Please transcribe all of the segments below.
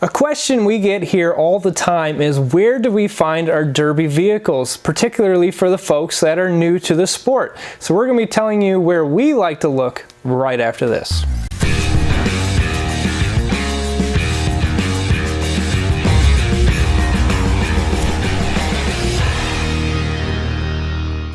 A question we get here all the time is, where do we find our derby vehicles, particularly for the folks that are new to the sport? So we're going to be telling you where we like to look right after this.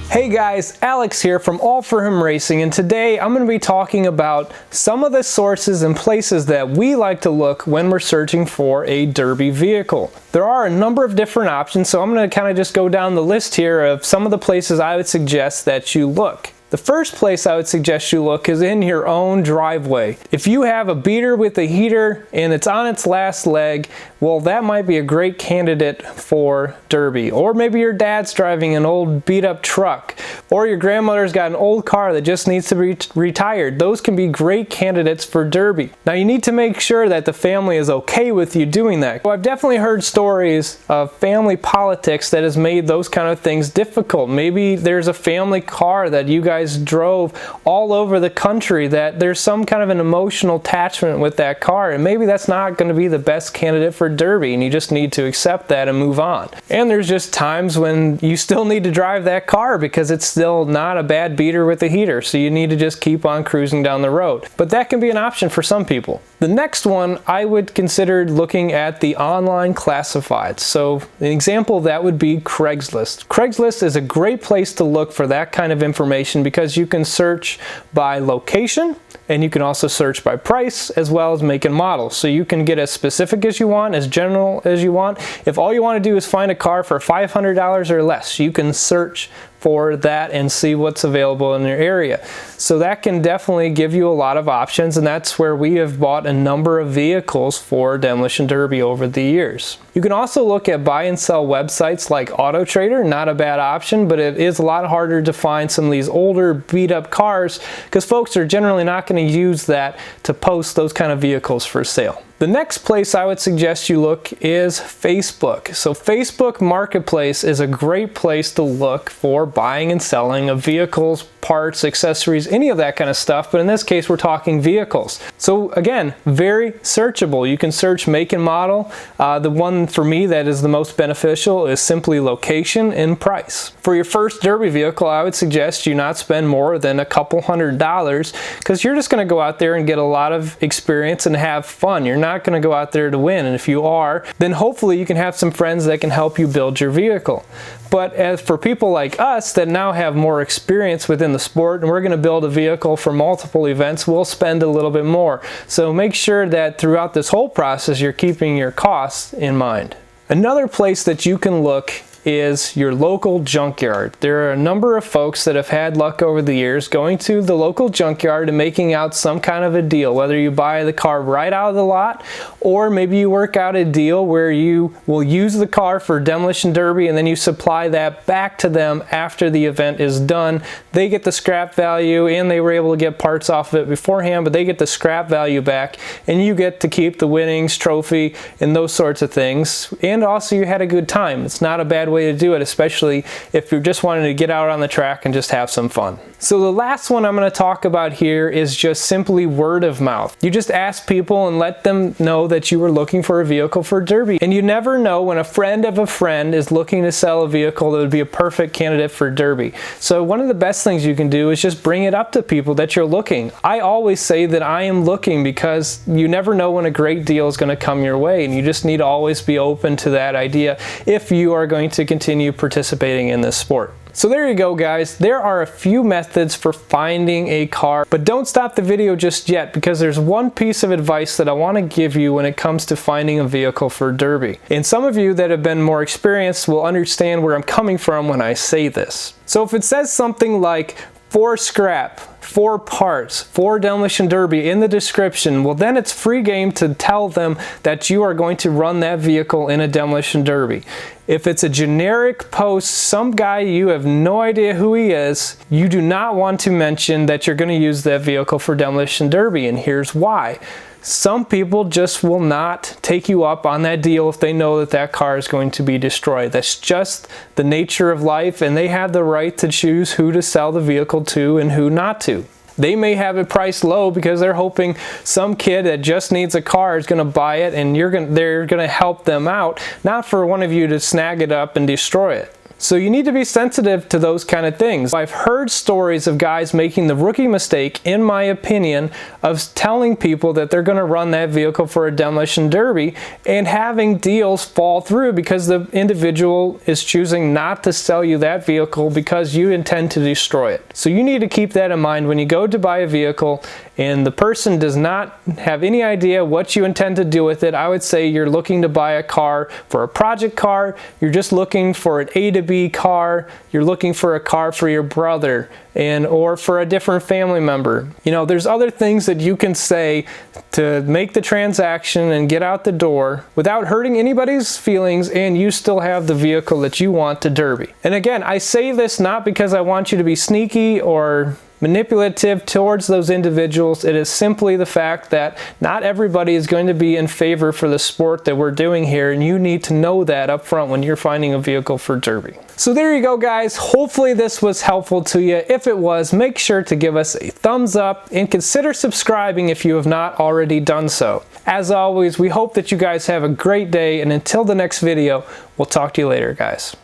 Hey guys, Alex here from All For Him Racing, and today I'm going to be talking about some of the sources and places that we like to look when we're searching for a derby vehicle. There are a number of different options, so I'm going to kind of just go down the list here of some of the places I would suggest that you look. The first place I would suggest you look is in your own driveway. If you have a beater with a heater and it's on its last leg, well, that might be a great candidate for derby. Or maybe your dad's driving an old beat up truck, or your grandmother's got an old car that just needs to be retired. Those can be great candidates for derby. Now you need to make sure that the family is okay with you doing that. Well, I've definitely heard stories of family politics that has made those kind of things difficult. Maybe there's a family car that you guys drove all over the country, that there's some kind of an emotional attachment with that car, and maybe that's not going to be the best candidate for derby, and you just need to accept that and move on. And there's just times when you still need to drive that car because it's still not a bad beater with a heater, so you need to just keep on cruising down the road. But that can be an option for some people. The next one, I would consider looking at the online classifieds. So an example of that would be Craigslist. Craigslist is a great place to look for that kind of information because you can search by location, and you can also search by price as well as make and model. So you can get as specific as you want, as general as you want. If all you want to do is find a car for $500 or less, you can search for that and see what's available in your area. So that can definitely give you a lot of options, and that's where we have bought a number of vehicles for Demolition Derby over the years. You can also look at buy and sell websites like Auto Trader, not a bad option, but it is a lot harder to find some of these older beat up cars because folks are generally not going to use that to post those kind of vehicles for sale. The next place I would suggest you look is Facebook. So Facebook Marketplace is a great place to look for buying and selling of vehicles, parts, accessories, any of that kind of stuff, but in this case we're talking vehicles. So again, very searchable. You can search make and model. The one for me that is the most beneficial is simply location and price. For your first derby vehicle, I would suggest you not spend more than a couple $100s because you're just going to go out there and get a lot of experience and have fun. You're not going to go out there to win, and if you are, then hopefully you can have some friends that can help you build your vehicle. But as for people like us that now have more experience within the sport and we're going to build a vehicle for multiple events, we'll spend a little bit more. So make sure that throughout this whole process you're keeping your costs in mind. Another place that you can look is your local junkyard. There are a number of folks that have had luck over the years going to the local junkyard and making out some kind of a deal, whether you buy the car right out of the lot or maybe you work out a deal where you will use the car for Demolition Derby and then you supply that back to them after the event is done. They get the scrap value, and they were able to get parts off of it beforehand, but they get the scrap value back and you get to keep the winnings, trophy, and those sorts of things. And also you had a good time. It's not a bad way to do it, especially if you're just wanting to get out on the track and just have some fun. So the last one I'm going to talk about here is just simply word of mouth. You just ask people and let them know that you were looking for a vehicle for derby. And you never know when a friend of a friend is looking to sell a vehicle that would be a perfect candidate for derby. So one of the best things you can do is just bring it up to people that you're looking. I always say that I am looking because you never know when a great deal is going to come your way, and you just need to always be open to that idea if you are going to continue participating in this sport. So there you go, guys. There are a few methods for finding a car, but don't stop the video just yet because there's one piece of advice that I want to give you when it comes to finding a vehicle for derby. And some of you that have been more experienced will understand where I'm coming from when I say this. So if it says something like for scrap, for parts, for Demolition Derby in the description, well then it's free game to tell them that you are going to run that vehicle in a Demolition Derby. If it's a generic post, some guy you have no idea who he is, you do not want to mention that you're going to use that vehicle for Demolition Derby, and here's why. Some people just will not take you up on that deal if they know that that car is going to be destroyed. That's just the nature of life, and they have the right to choose who to sell the vehicle to and who not to. They may have it priced low because they're hoping some kid that just needs a car is going to buy it, and they're going to help them out, not for one of you to snag it up and destroy it. So you need to be sensitive to those kind of things. I've heard stories of guys making the rookie mistake, in my opinion, of telling people that they're going to run that vehicle for a demolition derby and having deals fall through because the individual is choosing not to sell you that vehicle because you intend to destroy it. So you need to keep that in mind when you go to buy a vehicle and the person does not have any idea what you intend to do with it. I would say you're looking to buy a car for a project car, you're just looking for an A to B car, you're looking for a car for your brother or for a different family member. You know, there's other things that you can say to make the transaction and get out the door without hurting anybody's feelings, and you still have the vehicle that you want to derby. And again, I say this not because I want you to be sneaky or manipulative towards those individuals. It is simply the fact that not everybody is going to be in favor for the sport that we're doing here, and you need to know that up front when you're finding a vehicle for derby. So there you go, guys. Hopefully this was helpful to you. If it was, make sure to give us a thumbs up and consider subscribing if you have not already done so. As always, we hope that you guys have a great day, and until the next video, we'll talk to you later, guys.